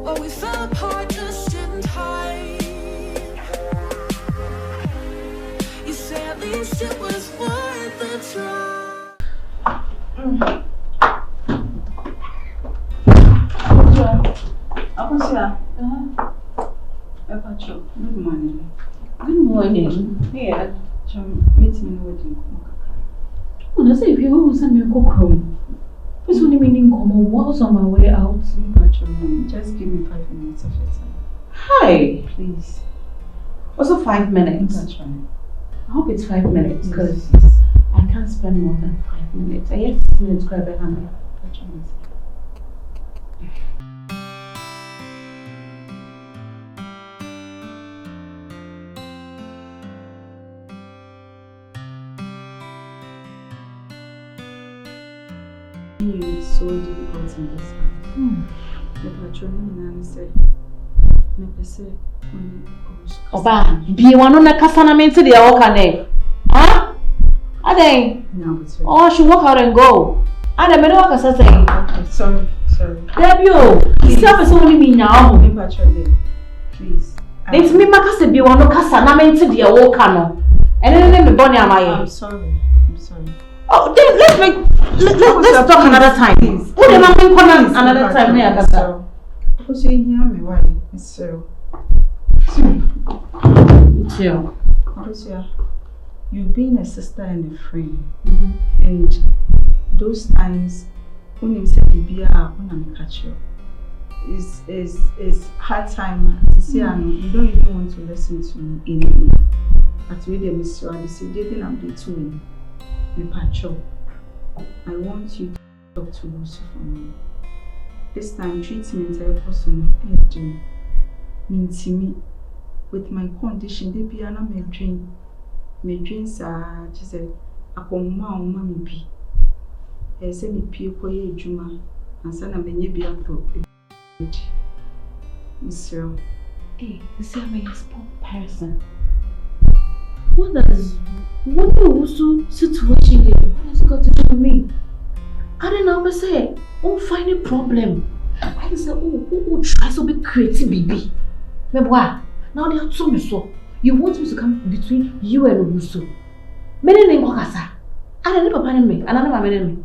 but we fell apart just in time. You say at least it was worth the try. Owusu. Good morning. Good morning. Yeah. Meet me in wedding. Oh, that's if you will send me a cook home. This only meaning come was on my way out. Just give me 5 minutes of your time. Hi. Please. Also 5 minutes. That's right. I hope it's 5 minutes because I can't spend more than 5 minutes. I guess 6 minutes grab a hammer. That's right. You so difficult in this house. The patron and said, Oba, be one on a casanament to the Okane. Huh? Are they? No, but oh, she walk out and go. And the middle of us saying, okay, sorry. Debut, yourself is only me now. Please. It's me, Macas, be one of casanament to the Okano. And then me Bonnie am I. I'm sorry. Oh, then let's talk another time. Please. What am I going to another time? Because you hear me, why? It's so. It's you. Because you've been a sister and a friend. And those times when you say baby, when I'm catch you, is hard time to see. You don't even want to listen to me anymore. But really, Miss you, I say, David, I'm doing too many. Pacho, I want you to talk to Owusu for me. This time, treatment I person do means me with my condition. They be an my dream. My dreams are just a mommy be. I say me people ye juma and son of me be up for Monsieur. Hey, this is a sport person. What the Owusu situation there? What has it got to do with me? I don't know, but say, find a problem. I say, try to be creative, baby. But what? Now they have told me so. You want me to come between you and Owusu? Many name Okasa. I don't know papa me. I don't know my name.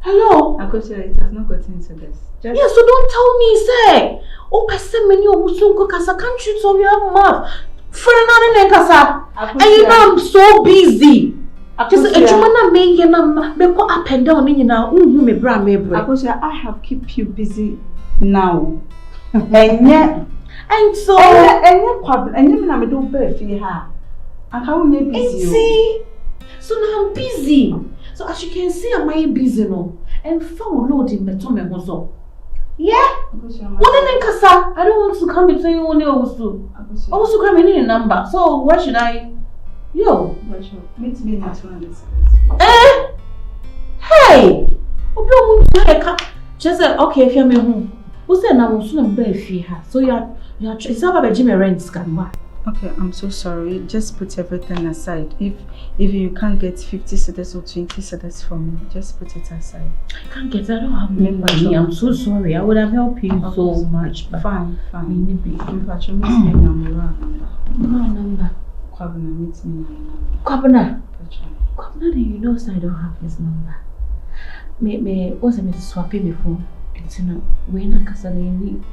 Hello? It has not gotten into this. Yeah, so don't tell me, say. Oh, person many Owusu Okasa can't you so you have mouth? And you know I'm so busy. Just a jumana me yana me go up and down in now. Me bra me bra. I have kept you busy now. And so and you na me do bear fi ha. And how you busy? See? So now I'm busy. So as you can see, I'm busy no. And for loading me to me so. Yeah? I don't want to come between you and Owusu. Owusu come in a number. So what should I? Yo. Meet me in 200 Hey! Just say, okay, if you're me home. Who said I'm also not bear here? So you're it's about a Jimmy rent scam. Okay, I'm so sorry. Just put everything aside. If you can't get 50 cedis or 20 cedis for me, just put it aside. I can't get. I don't have money. I'm so sorry. I would have helped you so much. But fine. Maybe. Number. Kwabena, meet me number. Kwabena, you know, so I don't have his number. Me, what's a Mrs. Swapping before? It's when I can need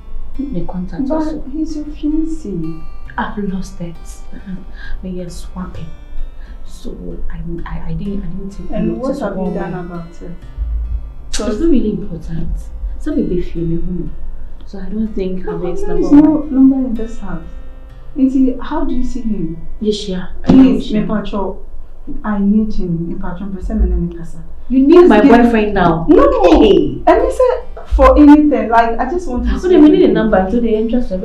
the contact. But he's your fiancé. I've lost it. But you're swapping. So I didn't take. And what have you done about it? So it's not really important. Some may feel me, so I don't think having his number. There's no number in this house. How do you see him? Yes, yeah. Please, I need him. You need my boyfriend now. No. Hey. And he said for anything. Like I just want to. So they need a number. So they interest you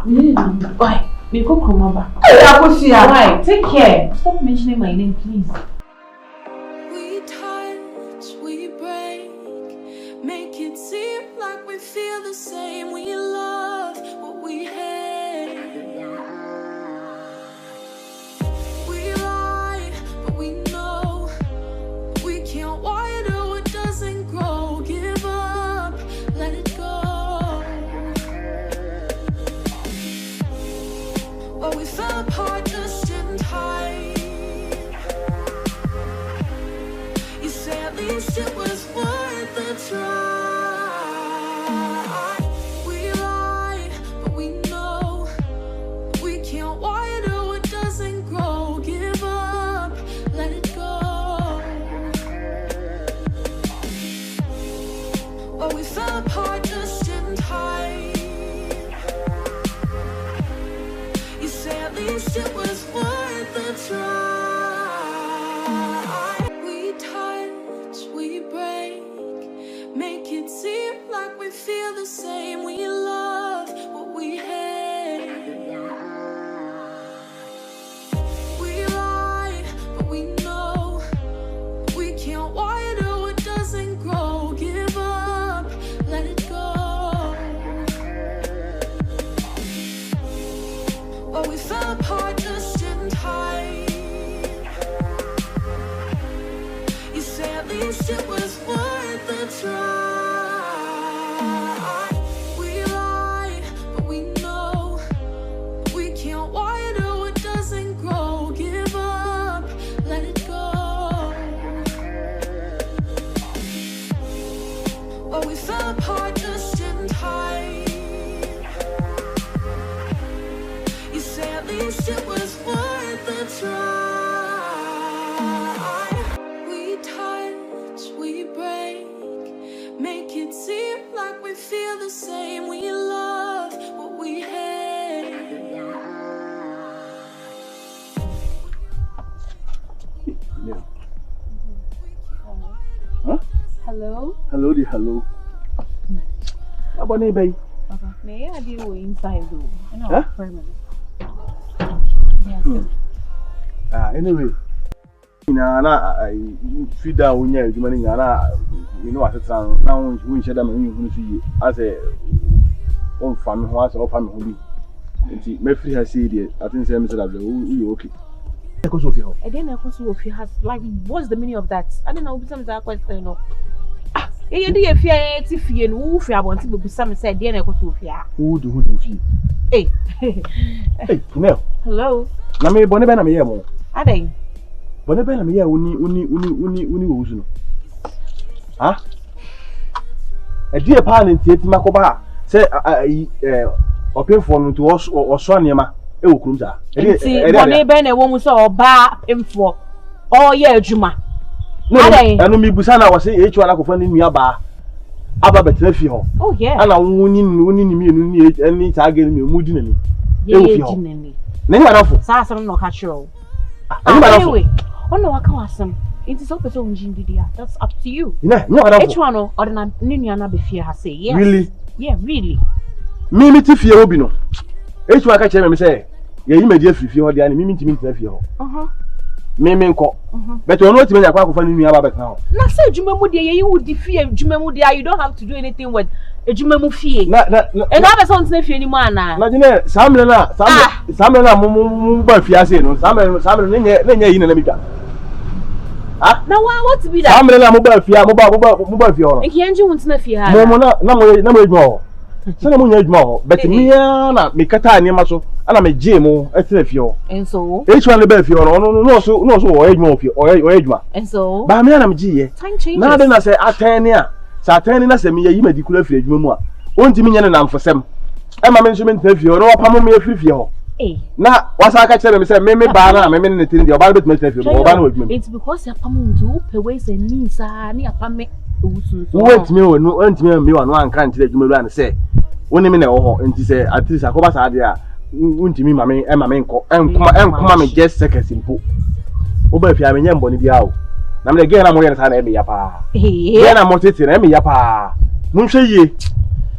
need a number. Why? We go come over. Why? Take care. Stop mentioning my name, please. We touch, we break, make it seem like we feel the same. We love what we hate. We lie, but we know we can't water what doesn't grow. Give up, let it go. same. We love what we hate. We lie, but we know we can't water what doesn't grow. Give up, let it go. But we fell apart just in time. You say at least it was worth a try. We lie, but we know we can't water what doesn't grow. Give up, let it go. But we fell apart just in time. You say at least it was worth a try. We touch, we break, make it seem like we feel the same. We love what we hate. Yeah. Huh? Hello? Hello, dear, hello. How about baby? Okay. May I be inside though? Huh? Yes. Anyway. I feed down when you're doing you know, I said, now we should have been as a one family house or family. And Murphy has said it. I think Sam said, you okay? I didn't know if you has like what's the meaning of that? I don't know some that question no. You do if you and who I want to be some said then I go to fear. Who do you? Hey. Hey, Gynel. Hello. Na me bonne ben na me ye mo. Adey. Bonne ben na me ye uni Owusu no. Ha? E die pa na ntie ti makoba say opemfo no to oso anema e wo kurum za. E bonne ben na wo mu so oba pemfo. O ye adwuma. Adey. Enu mi busa na wo say echu ala kofo ni nua ba. Aba betre fi ho. Oh yeah. Ana woni ni mienu ni eni taagel mi mu di nani. E wo fi ho. Nani wa dafo? Sa asem no ka chiro. Anyway, oh no, I can't ask him. It is up to you. That's up to you. No, wa dafo. Each one or na ninu na be fear say yes. Really? Yeah, really. Me ti fie obi no. Each one ka chere me say, ye yi media frifie ho dia ni mi ntimi ntira fie ho. Me nko. But you know what me yakwa akofo ninu aba bet na ho. Na say adwuma mu de ye would fie adwuma mu de you don't have to do anything with adwuma mu fie. Na e na be so ntena fie ni mu ana. Na Gynel samle na mu ba fie ase no. Samle ne yi na mi twa. Ah? Na what be that? Samle na mu ba fie ho no. E kienji hu ntena fie ha. Mo na adwuma ho. Se na mu nya adwuma ho. Bet me na me kata anema so ana me je mo etena fie ho. Enso. Each one be fie ho no so o adwuma fie. O adwuma. Enso. Ba me na me je ye. Time changes. Na de na say atene a Satani na se me yi madikura fie adwuma mu a ontimi nya ne namfosem e ma me nso me ntena fie ho no wapam me afiri fie ho na wasa ka kire me say me ba na me ne tin de oba bet me ntena fie ho oba na adwuma. It's because you pam ndu pe ways and means ni apam me Owusu so wait me o no antimi me wa no anka ntire adwuma lu an say woni me na wo ho enti say at least akoba sa de a untimi ma me nko enkoma me just seconds impo oba fie a me nya mboni bia o na me ge na mo ye na e me ya pa ye na mo tete na e me ya pa mo hwe ye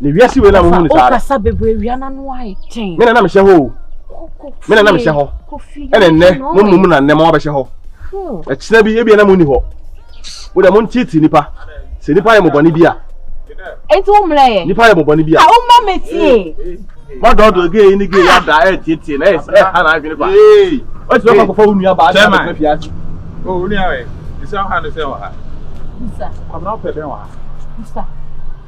ne wiase we na mo hu ni sa o kasa bebre wia na no ai ten me na me hye ho me na me hye ho ene ne mo na ne mo ba hye ho e kina bi e bi na mo ni ho wo da mo tete nipa se nipa ye mo boni bia enti o mle nipa ye mo boni bia o ma metie ma do ge ni ge ya da tete na ha na adwene pa o ti ko fa unu aba da na fiase o unu awe isa ha no se wa ha isa kwabra pe ben wa ha isa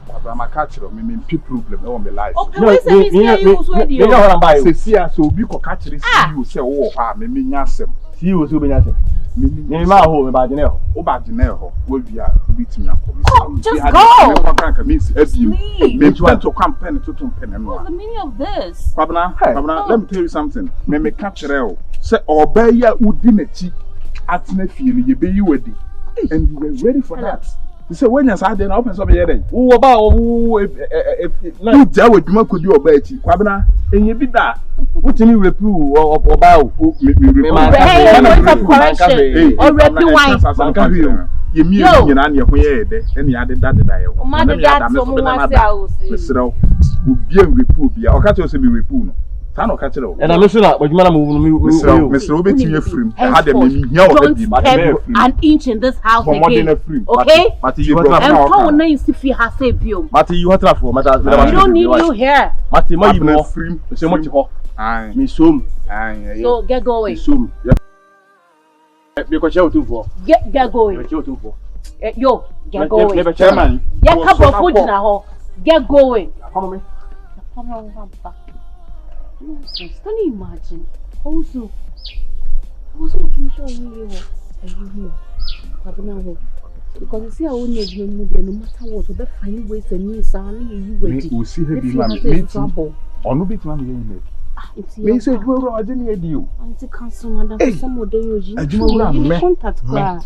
kwabra ma catch ro me pe problem e won me life o pe we say you so me nya ho ran bai se sia so obi ko catch ri si you se wo ha me nya asem si you so be nya asem me ma ho me ba Gynel o ba Gynel ho wo bia obi timi akọ just go me kan ka me si abim me to campaign to pen no what's the meaning of this kwabra let me tell you something me catch re se oba ya udi na chi atena fie no ye be yi wadi and you were ready for that. You say when you say then open so be here. Wo ba wo na you ja wadwuma kodi oba echi. Kwabena enye bi da. Wotini repu oba o me correction or repu wine. ye mi nyina na ye ho ye de ene ya de da ye ho ma de da to mo wa se a o se mesrew obi en repu bia o ka che o se mi repu no sa na o ka che o e na me so na badwuma na mo mesrew obeti ye frim ha de me hia o da bi ma de an inch in this house again okay mati you and how na isi fi ha say bio mati you hot for mata we don't need you here mati ma yi mo frim se mo ti ho ai mi som so get going som be ko che otunfo get going be che otunfo yo get going be chairman ya ka bro food na ho get going come me can you imagine also was making sure you here because you see I won't need you no matter what we find ways and means and you we see her be me trouble onu bit man you me say you were ageni edio anti council madam some of them you adwuma me contact kra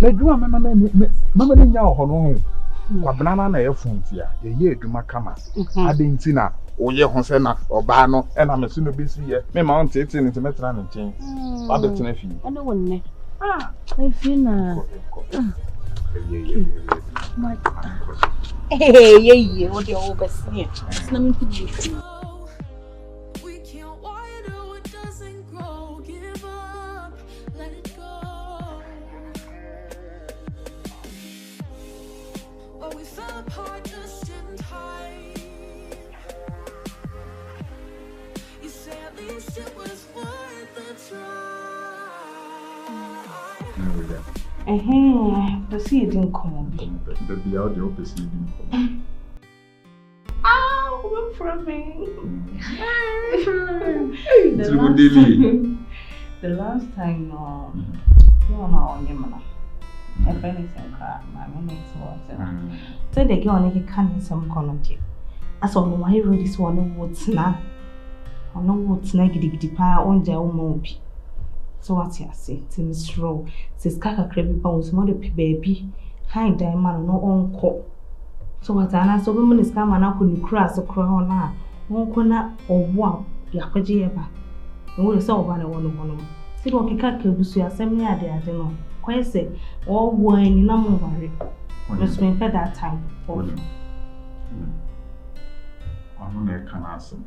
na adwuma mama ni nya ho no kwa banana na ye fontia ye adwuma kama adenti na oye ho se na oba no e na me so no besi ye me ma on tete ni metra na nchen ba be tena fi ene wonne I feel na hey what you over see na me to the see it didn't come. The be out the opposite didn't come. Ow, from me. The last time, you know, a friend is my minutes was. So they go on a can some content. As on my road is one what's now. I know what's negative on their own mobi. So what you say, Tim's row, says Kaka Crabby Bones, mother baby, high diamond, no on call. So what I answer woman is come and I couldn't cross a crown now. Won't corner or walk, Yapajiba. And we saw one on. See what you can't kill you, assembly idea, I don't know. Quite say, all wine in a worry. Must mean at that time. I'm on a canasum.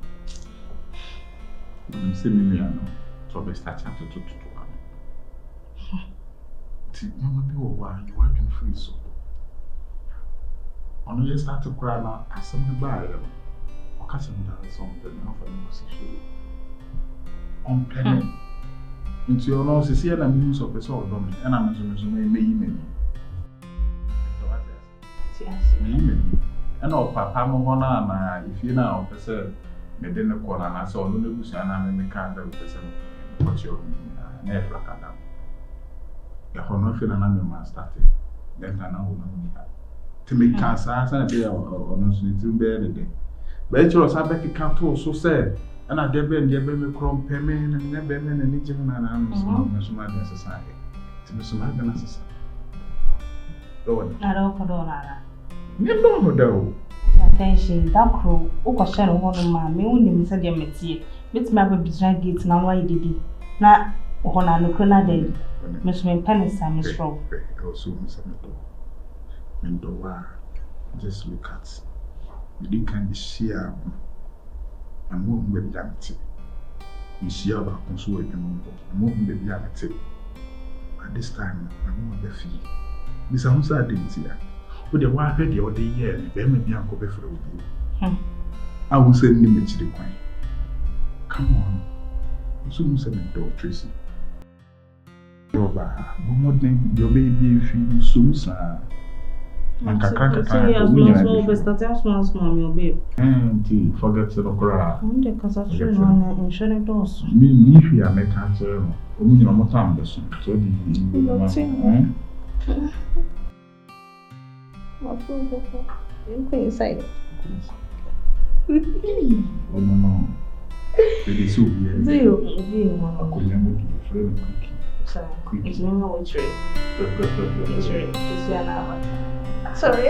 I'm saying, me, I know. So we start to Mama be why you working free so. On you start to cry now, I some the buy them. Or catch them down something now for the position. On penny. Into your nose is here and news of the soul dominant, and I'm assuming me. And all Papa Mohona, if you now, person, made in the corner, and I saw no bush and I may can't have person. What you never can down. The honor feel an animal started. Then I know to make cancer as a day or no to bear the day. But it was a Becky Canto so said, and I gave them the baby crom payment and never been an Egyptian and I'm so much society. To be so much necessary. I don't know. No, though. Attention, that crow, Okashan, one of my me said your métier. Let's map a betrayed gates now. Why did he? Now, on a lucrana day, Miss Pennis, I'm strong. Also, Miss Mendoa, just look at you can share and move with damage. You see about consuling and moving with damage. At this time, I'm more the fee. Miss Amusa didn't see her. But the wife had the other year, there may be uncle before you. I will send him to the coin. Come on. Soon send it to Tracy. Your baby, if you soon, sir. And Kaka, forget to look around. Because I should run and shut it also. Me, if you are making a term, only no more time, so the inside. Oh no. It is so weird. Do you want to come with you for a quickie? Sorry, it's no more tree. It's tree. It's your hour. Sorry.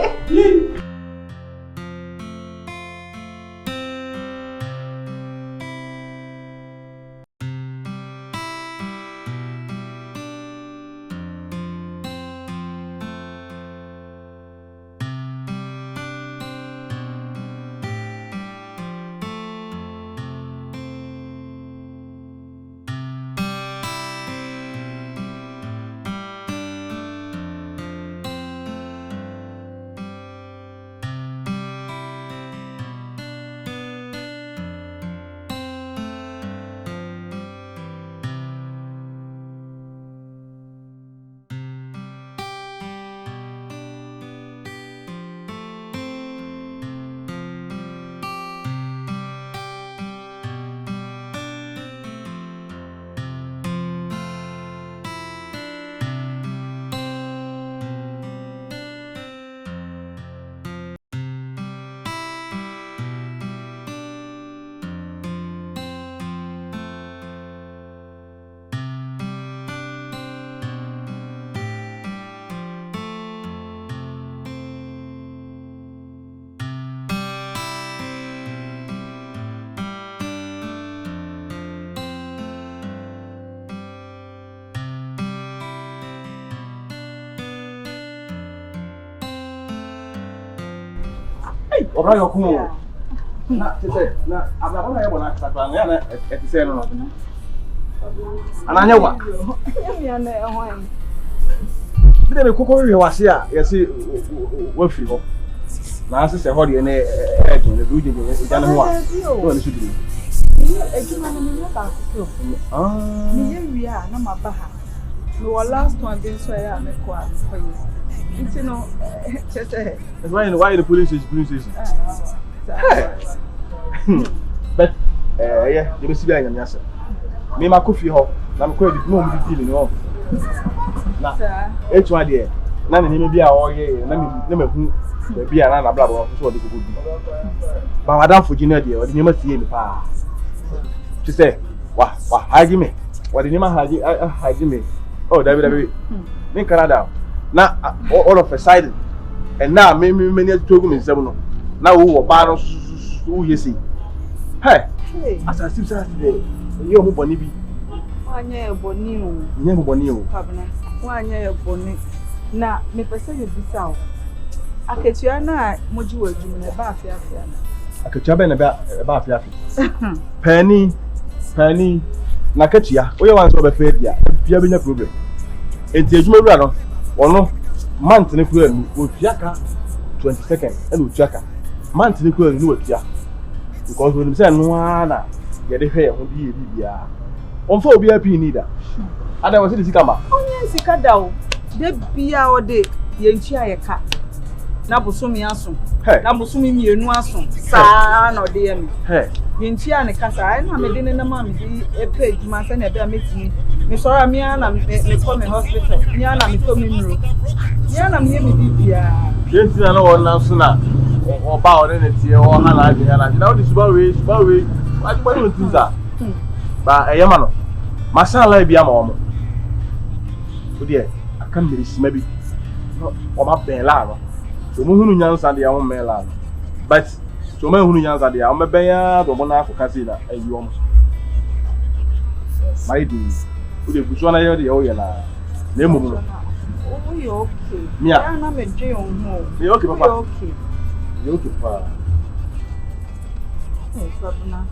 Oba yo ko. Na tete na ababa na yebo na akata na na etise no. Ananya wa. Ya na ehwan. Bide be kokoro ye wase a yesi wafiri ho. Na asese ho de ne eto ne duje je ja ne ho a. No ne sudiri. Ejuma na me ba ko. Me ye wi a na maba ha. Me wa last one bin so ya me ko a ko yi. Nti no chese. Why the police station? But yeah, you be see by nyame ase. Me ma ko fi ho na me ko di no mu di deal no. Na etu ade na ne me bi a o ye na me hu bi a na bla bla so de ko di. Ba madam for Gynel de o de nyama tie mi pa. She say, "Wa haji me. Wa de nyama haji me. Oh, David. Me Canada. Na all of a sudden and now me near to go in 7 no. Now wo ba no so ye see. Hey, as I see today, you mo boni bi. Wanya eboni o. Nye mo boni o. Pabna. Wanya eboni. Na me pese ye bisa o. Aketua na moji wadwum na ba afia na. Aketua be na ba afia. Penny na ketua. Oye wan so be fe dia. Bia be nya problem. Enti adwuma wura no. Ono month ne kura nu otuaka 22nd and otuaka month ne kura nu otua because when say no na ye de hwe ho bi bia onfa obi api ni da ada wo se sika ma onye sika da o de bia o de ye ntua ye ka na bosomi aso na bosomi mienu aso saa na o de ye me ye ntua ne kasa ai na me de ne na ma me di page ma se na be ametini me sorry me na me come hospital me na me to me muro me na me me bia yes na no na so na oba o ne tie o hala na o di suba we ajuma no tinza ba eyema no masala bia ma o mo o de aka mmiri sima bi o ma ben la no so mo hunu nyansa de o me la no but so mo hunu nyansa de o me ben ya do mo na afọ si na ayi o mo mai di o de buso na ye de o ye na emu mo oh you okay ya na me dwe on ho you okay papa okay you okay papa Pabna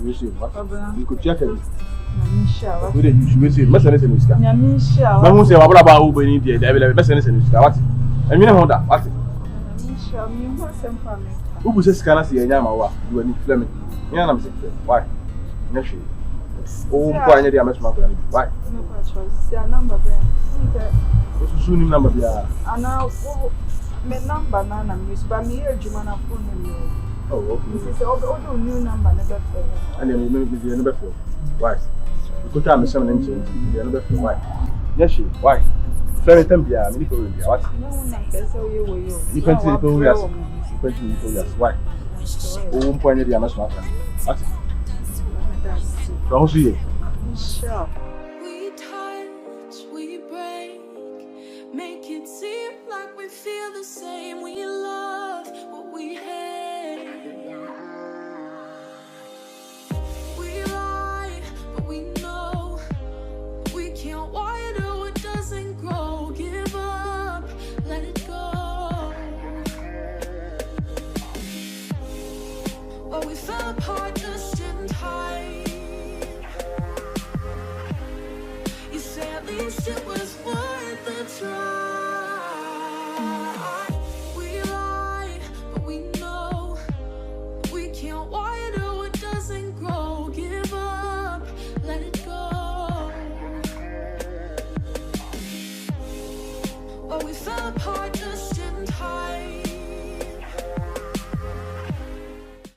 you see what Pabna you could check it Nyamisha we dey you see message no sika Nyamisha na hu say wa bra wo be ni dey da be message no sika what enwene ho da what Nyamisha mi ho sempa me ubu se sika na se enya ma wa you ani flame me na me say why na hwe o mpo anya dey amesoma ko ani why me pa choice ya number be o su ni number bia ana me number na me ba me ejuma na phone me oh okay this is all new number na be for and then me be no be for why you go am some nche be no be for why yes she why friend them bia me ni ko bia what no na pesa we yo ni penti ni ko yes ni penti ni ko yes why o mpo anya dey amesoma ko ani what so ye sure We touch, we break, make it seem like we feel the same. We love what we hate. We lie, but we know we can't water what doesn't grow. Give up, let it go. But we fell apart just in time. You say at least it was worth the try.